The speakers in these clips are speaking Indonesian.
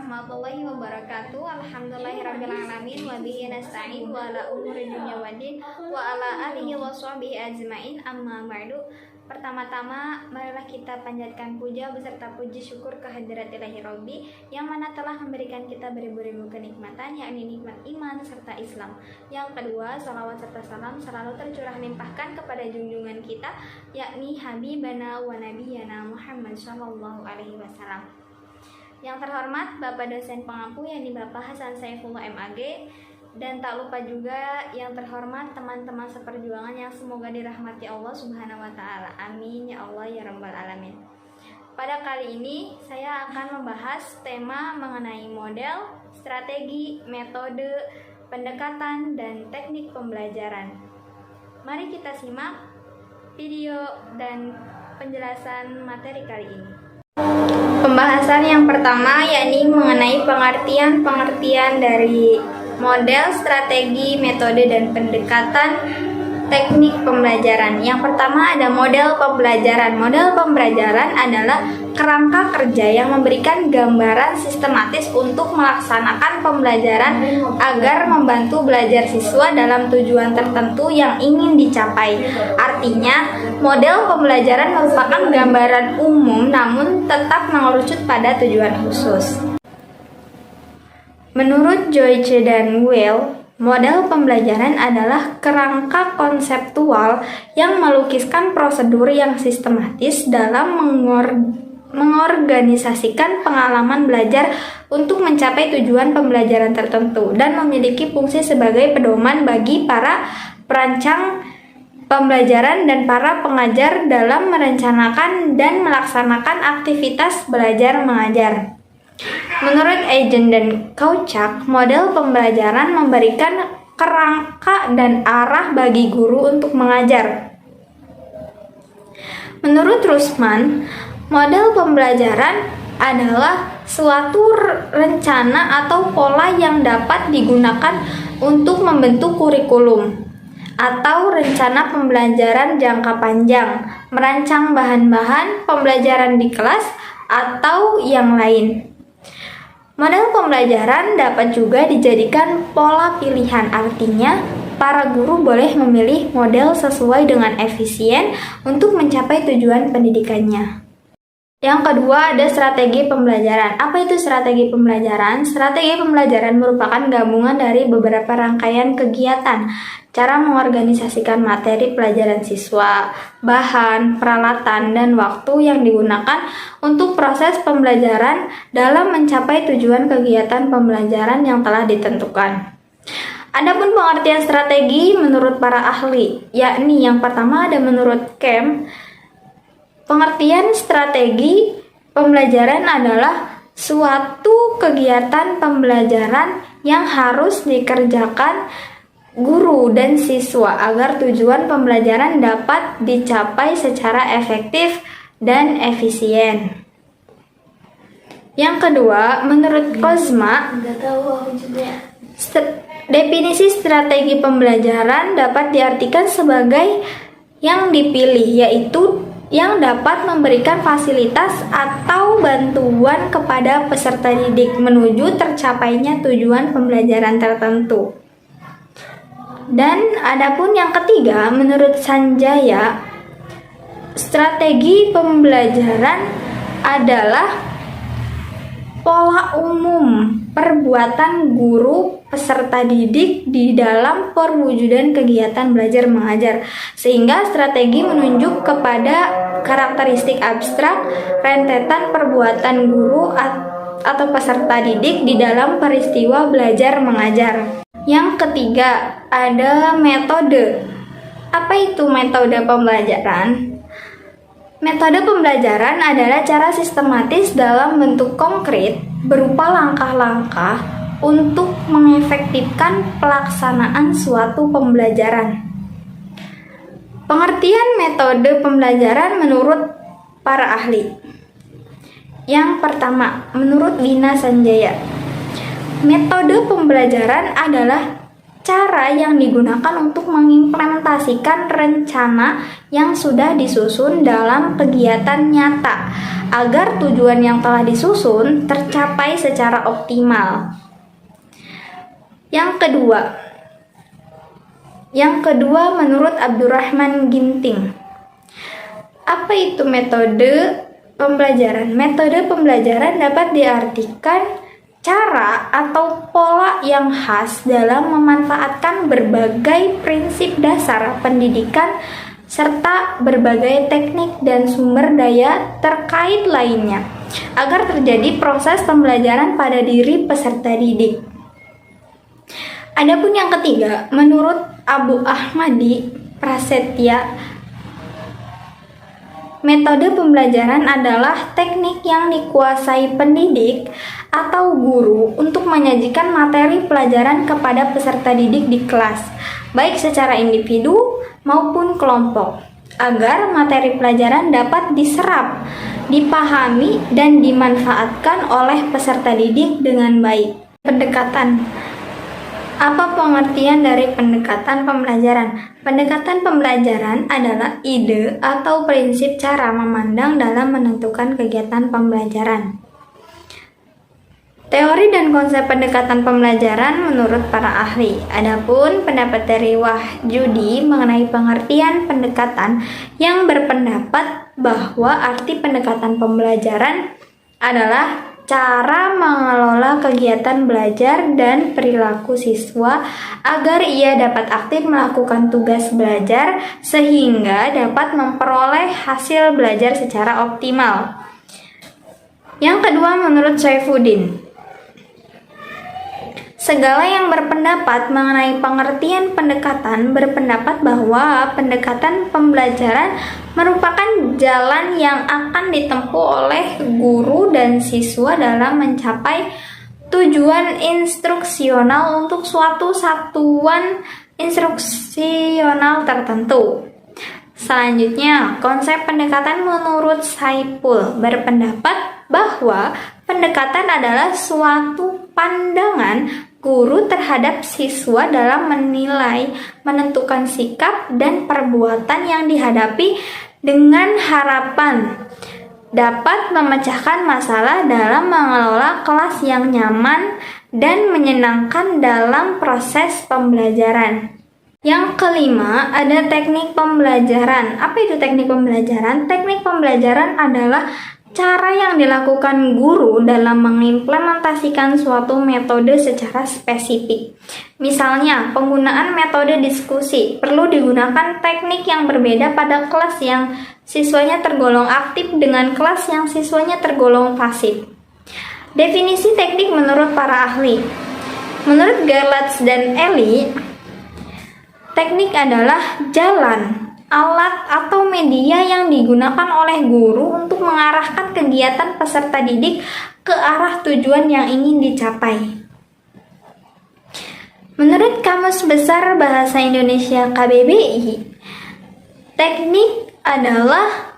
warahmatullahi wabarakatuh. Alhamdulillahirrabbilalamin. Wa bihi nasta'in wa ala umuri dunya waddin wa ala alihi wa sahbihi ajmain. Amma ba'du. Pertama-tama marilah kita panjatkan puja beserta puji syukur kehadirat Ilahi Rabbi yang mana telah memberikan kita beribu-ribu kenikmatan, yakni nikmat iman serta Islam. Yang kedua, salawat serta salam selalu tercurah limpahkan kepada junjungan kita, yakni Habibana wa Nabiyana Muhammad sallallahu alaihi wasallam. Yang terhormat Bapak dosen pengampu yakni Bapak Hasan Saifullah MAG, dan tak lupa juga yang terhormat teman-teman seperjuangan yang semoga dirahmati Allah Subhanahu wa taala. Amin ya Allah ya rabbal alamin. Pada kali ini saya akan membahas tema mengenai model, strategi, metode, pendekatan dan teknik pembelajaran. Mari kita simak video dan penjelasan materi kali ini. Pembahasan yang pertama yakni mengenai pengertian dari model, strategi, metode, dan pendekatan teknik pembelajaran. Yang pertama ada model pembelajaran. Model pembelajaran adalah kerangka kerja yang memberikan gambaran sistematis untuk melaksanakan pembelajaran agar membantu belajar siswa dalam tujuan tertentu yang ingin dicapai. Artinya, model pembelajaran merupakan gambaran umum namun tetap mengerucut pada tujuan khusus. Menurut Joyce dan Weil, model pembelajaran adalah kerangka konseptual yang melukiskan prosedur yang sistematis dalam mengorganisasikan pengalaman belajar untuk mencapai tujuan pembelajaran tertentu dan memiliki fungsi sebagai pedoman bagi para perancang pembelajaran dan para pengajar dalam merencanakan dan melaksanakan aktivitas belajar mengajar. Menurut Agent dan Kauchak, model pembelajaran memberikan kerangka dan arah bagi guru untuk mengajar. Menurut Rusman, model pembelajaran adalah suatu rencana atau pola yang dapat digunakan untuk membentuk kurikulum atau rencana pembelajaran jangka panjang, merancang bahan-bahan pembelajaran di kelas, atau yang lain. Model pembelajaran dapat juga dijadikan pola pilihan, artinya para guru boleh memilih model sesuai dengan efisien untuk mencapai tujuan pendidikannya. Yang kedua ada strategi pembelajaran. Apa itu strategi pembelajaran? Strategi pembelajaran merupakan gabungan dari beberapa rangkaian kegiatan, cara mengorganisasikan materi pelajaran siswa, bahan, peralatan, dan waktu yang digunakan untuk proses pembelajaran dalam mencapai tujuan kegiatan pembelajaran yang telah ditentukan. Adapun pengertian strategi menurut para ahli, yakni yang pertama ada menurut Kemp, pengertian strategi pembelajaran adalah suatu kegiatan pembelajaran yang harus dikerjakan guru dan siswa agar tujuan pembelajaran dapat dicapai secara efektif dan efisien. Yang kedua, menurut Kozma, definisi strategi pembelajaran dapat diartikan sebagai yang dipilih, yaitu yang dapat memberikan fasilitas atau bantuan kepada peserta didik menuju tercapainya tujuan pembelajaran tertentu. Dan adapun yang ketiga, menurut Sanjaya, strategi pembelajaran adalah pola umum perbuatan guru peserta didik di dalam perwujudan kegiatan belajar mengajar, sehingga strategi menunjuk kepada karakteristik abstrak rentetan perbuatan guru atau peserta didik di dalam peristiwa belajar mengajar. Yang ketiga ada metode. Apa itu metode pembelajaran? Metode pembelajaran adalah cara sistematis dalam bentuk konkret berupa langkah-langkah untuk mengefektifkan pelaksanaan suatu pembelajaran. Pengertian metode pembelajaran menurut para ahli. Yang pertama, menurut Dina Sanjaya, metode pembelajaran adalah cara yang digunakan untuk mengimplementasikan rencana yang sudah disusun dalam kegiatan nyata agar tujuan yang telah disusun tercapai secara optimal. Yang kedua menurut Abdurrahman Ginting. Apa itu metode pembelajaran? Metode pembelajaran dapat diartikan cara atau pola yang khas dalam memanfaatkan berbagai prinsip dasar pendidikan serta berbagai teknik dan sumber daya terkait lainnya agar terjadi proses pembelajaran pada diri peserta didik. Adapun yang ketiga, menurut Abu Ahmadi Prasetya, metode pembelajaran adalah teknik yang dikuasai pendidik atau guru untuk menyajikan materi pelajaran kepada peserta didik di kelas, baik secara individu maupun kelompok, agar materi pelajaran dapat diserap, dipahami, dan dimanfaatkan oleh peserta didik dengan baik. Pendekatan. Apa pengertian dari pendekatan pembelajaran? Pendekatan pembelajaran adalah ide atau prinsip cara memandang dalam menentukan kegiatan pembelajaran. Teori dan konsep pendekatan pembelajaran menurut para ahli. Adapun pendapat dari Wahyudi mengenai pengertian pendekatan yang berpendapat bahwa arti pendekatan pembelajaran adalah cara mengelola kegiatan belajar dan perilaku siswa agar ia dapat aktif melakukan tugas belajar sehingga dapat memperoleh hasil belajar secara optimal. Yang kedua menurut Saifuddin. Segala yang berpendapat mengenai pengertian pendekatan berpendapat bahwa pendekatan pembelajaran merupakan jalan yang akan ditempuh oleh guru dan siswa dalam mencapai tujuan instruksional untuk suatu satuan instruksional tertentu. Selanjutnya, konsep pendekatan menurut Saipul berpendapat bahwa pendekatan adalah suatu pandangan guru terhadap siswa dalam menilai, menentukan sikap dan perbuatan yang dihadapi dengan harapan dapat memecahkan masalah dalam mengelola kelas yang nyaman dan menyenangkan dalam proses pembelajaran. Yang kelima, ada teknik pembelajaran. Apa itu teknik pembelajaran? Teknik pembelajaran adalah cara yang dilakukan guru dalam mengimplementasikan suatu metode secara spesifik. Misalnya, penggunaan metode diskusi. Perlu digunakan teknik yang berbeda pada kelas yang siswanya tergolong aktif dengan kelas yang siswanya tergolong pasif. Definisi teknik menurut para ahli. Menurut Gerlach dan Eli, teknik adalah jalan, alat atau media yang digunakan oleh guru untuk mengarahkan kegiatan peserta didik ke arah tujuan yang ingin dicapai. Menurut Kamus Besar Bahasa Indonesia KBBI, teknik adalah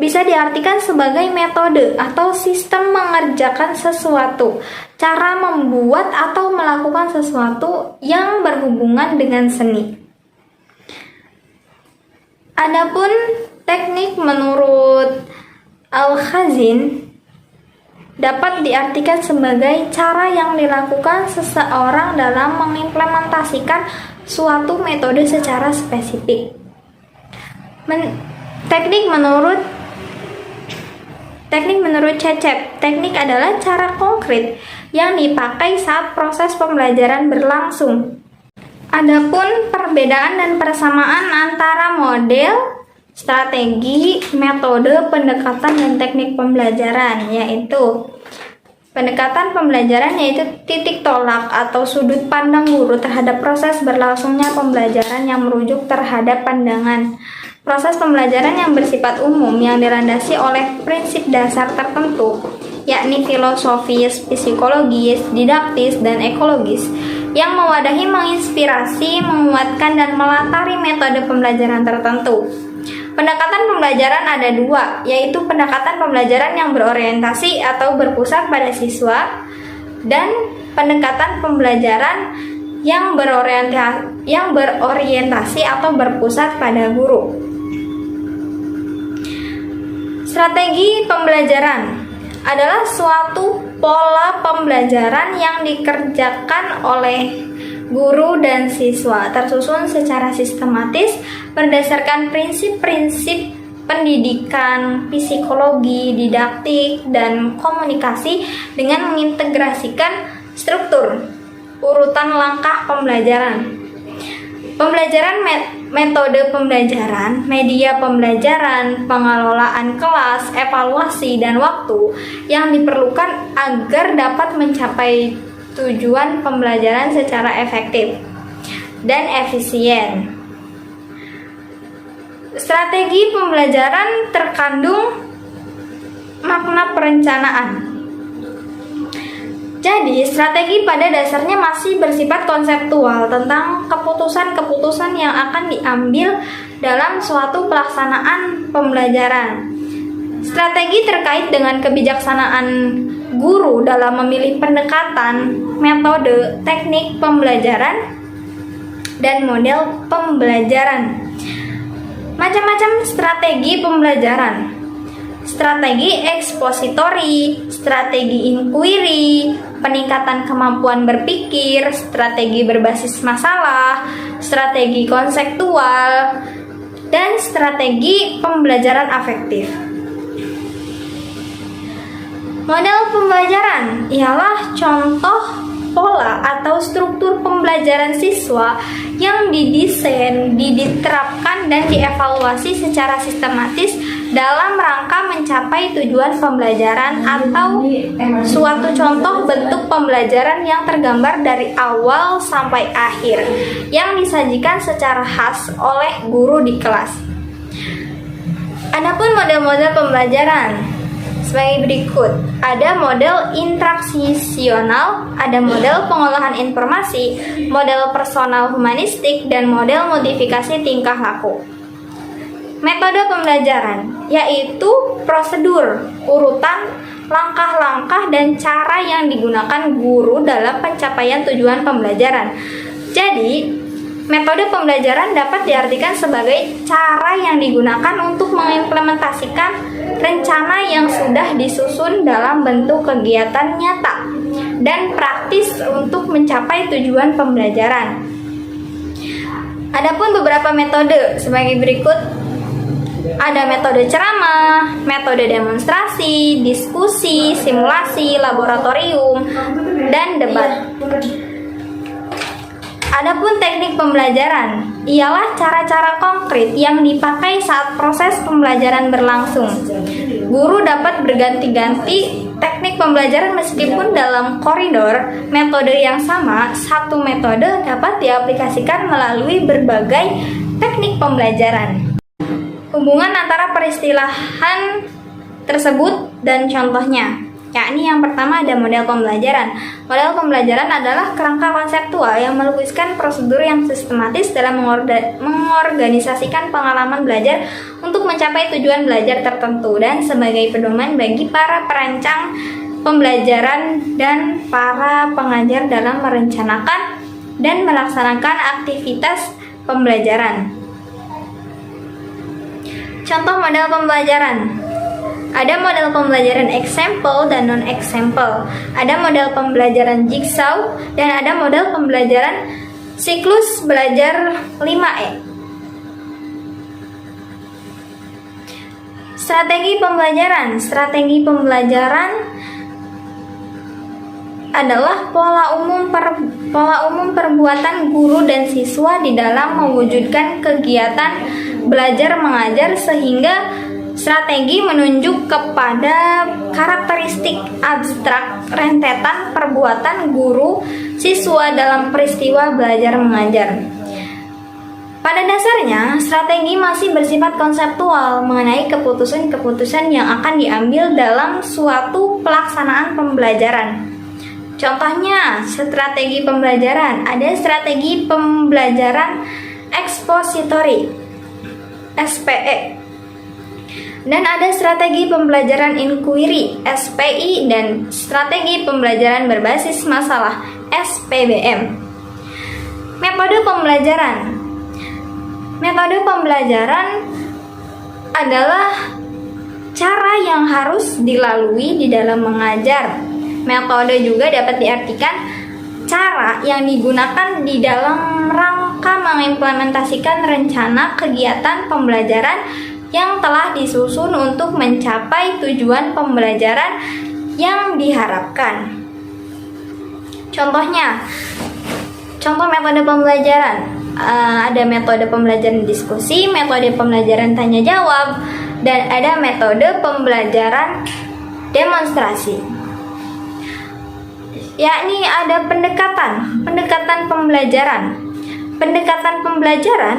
bisa diartikan sebagai metode atau sistem mengerjakan sesuatu, cara membuat atau melakukan sesuatu yang berhubungan dengan seni. Adapun teknik menurut Al-Khazin dapat diartikan sebagai cara yang dilakukan seseorang dalam mengimplementasikan suatu metode secara spesifik. Teknik menurut Cecep, teknik adalah cara konkret yang dipakai saat proses pembelajaran berlangsung. Adapun perbedaan dan persamaan antara model, strategi, metode, pendekatan, dan teknik pembelajaran, yaitu pendekatan pembelajaran yaitu titik tolak atau sudut pandang guru terhadap proses berlangsungnya pembelajaran yang merujuk terhadap pandangan. Proses pembelajaran yang bersifat umum yang dilandasi oleh prinsip dasar tertentu, yakni filosofis, psikologis, didaktis, dan ekologis, yang mewadahi, menginspirasi, menguatkan, dan melatari metode pembelajaran tertentu. Pendekatan pembelajaran ada dua, yaitu pendekatan pembelajaran yang berorientasi atau berpusat pada siswa, dan pendekatan pembelajaran yang berorientasi atau berpusat pada guru. Strategi pembelajaran adalah suatu pola pembelajaran yang dikerjakan oleh guru dan siswa, tersusun secara sistematis berdasarkan prinsip-prinsip pendidikan, psikologi, didaktik, dan komunikasi dengan mengintegrasikan struktur, urutan langkah pembelajaran. Pembelajaran, metode pembelajaran, media pembelajaran, pengelolaan kelas, evaluasi, dan waktu yang diperlukan agar dapat mencapai tujuan pembelajaran secara efektif dan efisien. Strategi pembelajaran terkandung makna perencanaan. Jadi, strategi pada dasarnya masih bersifat konseptual tentang keputusan-keputusan yang akan diambil dalam suatu pelaksanaan pembelajaran. Strategi terkait dengan kebijaksanaan guru dalam memilih pendekatan, metode, teknik pembelajaran, dan model pembelajaran. Macam-macam strategi pembelajaran. Strategi ekspositori, strategi inquiry, peningkatan kemampuan berpikir, strategi berbasis masalah, strategi konseptual, dan strategi pembelajaran afektif. Model pembelajaran ialah contoh pola atau struktur pembelajaran siswa yang didesain, diterapkan, dan dievaluasi secara sistematis dalam rangka mencapai tujuan pembelajaran atau suatu contoh bentuk pembelajaran yang tergambar dari awal sampai akhir yang disajikan secara khas oleh guru di kelas. Adapun model-model pembelajaran sebagai berikut. Ada model intraksisional, ada model pengolahan informasi, model personal humanistik, dan model modifikasi tingkah laku. Metode pembelajaran yaitu prosedur, urutan, langkah-langkah, dan cara yang digunakan guru dalam pencapaian tujuan pembelajaran. Jadi, metode pembelajaran dapat diartikan sebagai cara yang digunakan untuk mengimplementasikan rencana yang sudah disusun dalam bentuk kegiatan nyata dan praktis untuk mencapai tujuan pembelajaran. Adapun beberapa metode sebagai berikut. Ada metode ceramah, metode demonstrasi, diskusi, simulasi, laboratorium, dan debat. Adapun teknik pembelajaran ialah cara-cara konkret yang dipakai saat proses pembelajaran berlangsung. Guru dapat berganti-ganti teknik pembelajaran meskipun dalam koridor metode yang sama. Satu metode dapat diaplikasikan melalui berbagai teknik pembelajaran. Hubungan antara peristilahan tersebut dan contohnya, yakni yang pertama ada model pembelajaran. Model pembelajaran adalah kerangka konseptual yang melukiskan prosedur yang sistematis dalam mengorganisasikan pengalaman belajar untuk mencapai tujuan belajar tertentu dan sebagai pedoman bagi para perancang pembelajaran dan para pengajar dalam merencanakan dan melaksanakan aktivitas pembelajaran. Contoh model pembelajaran. Ada model pembelajaran example dan non-example. Ada model pembelajaran jigsaw dan ada model pembelajaran siklus belajar 5E. Strategi pembelajaran. Strategi pembelajaran adalah pola umum perbuatan guru dan siswa di dalam mewujudkan kegiatan belajar mengajar sehingga strategi menunjuk kepada karakteristik abstrak rentetan perbuatan guru siswa dalam peristiwa belajar mengajar. Pada dasarnya, strategi masih bersifat konseptual mengenai keputusan-keputusan yang akan diambil dalam suatu pelaksanaan pembelajaran. Contohnya, strategi pembelajaran. Ada strategi pembelajaran ekspositori, SPE. Dan ada strategi pembelajaran inquiry (SPI) dan strategi pembelajaran berbasis masalah (SPBM). Metode pembelajaran. Metode pembelajaran adalah cara yang harus dilalui di dalam mengajar. Metode juga dapat diartikan cara yang digunakan di dalam rangka mengimplementasikan rencana kegiatan pembelajaran yang telah disusun untuk mencapai tujuan pembelajaran yang diharapkan. Contohnya, contoh metode pembelajaran, ada metode pembelajaran diskusi, metode pembelajaran tanya jawab, dan ada metode pembelajaran demonstrasi. Yakni ada pendekatan pembelajaran. Pendekatan pembelajaran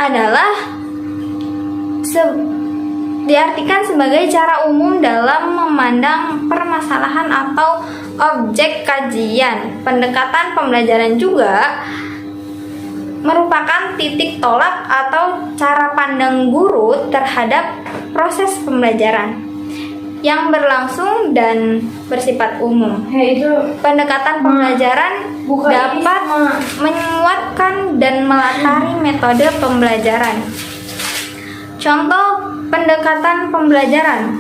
adalah diartikan sebagai cara umum dalam memandang permasalahan atau objek kajian. Pendekatan pembelajaran juga merupakan titik tolak atau cara pandang guru terhadap proses pembelajaran yang berlangsung dan bersifat umum. Pendekatan pembelajaran dapat menguatkan dan melatari metode pembelajaran. Contoh pendekatan pembelajaran.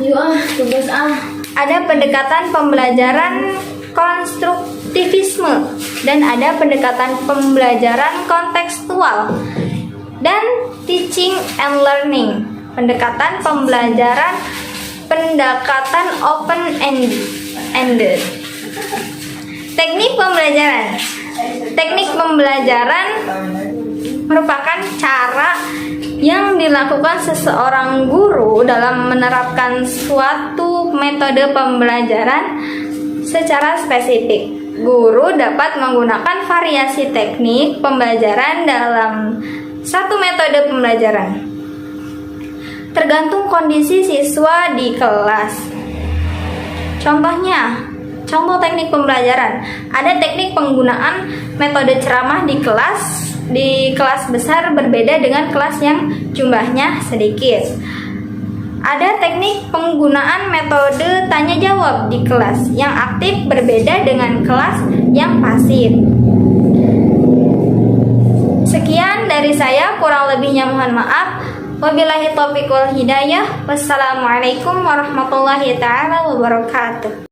Ada pendekatan pembelajaran konstruktivisme dan ada pendekatan pembelajaran kontekstual dan teaching and learning. Pendekatan pembelajaran open-ended. Teknik pembelajaran. Teknik pembelajaran merupakan cara yang dilakukan seseorang guru dalam menerapkan suatu metode pembelajaran secara spesifik. Guru dapat menggunakan variasi teknik pembelajaran dalam satu metode pembelajaran, tergantung kondisi siswa di kelas. Contohnya, contoh teknik pembelajaran. Ada teknik penggunaan metode ceramah di kelas besar berbeda dengan kelas yang jumlahnya sedikit. Ada teknik penggunaan metode tanya jawab di kelas yang aktif berbeda dengan kelas yang pasif. Sekian dari saya, kurang lebihnya mohon maaf. Wabillahi taufiq wal hidayah. Wassalamualaikum warahmatullahi taala wabarakatuh.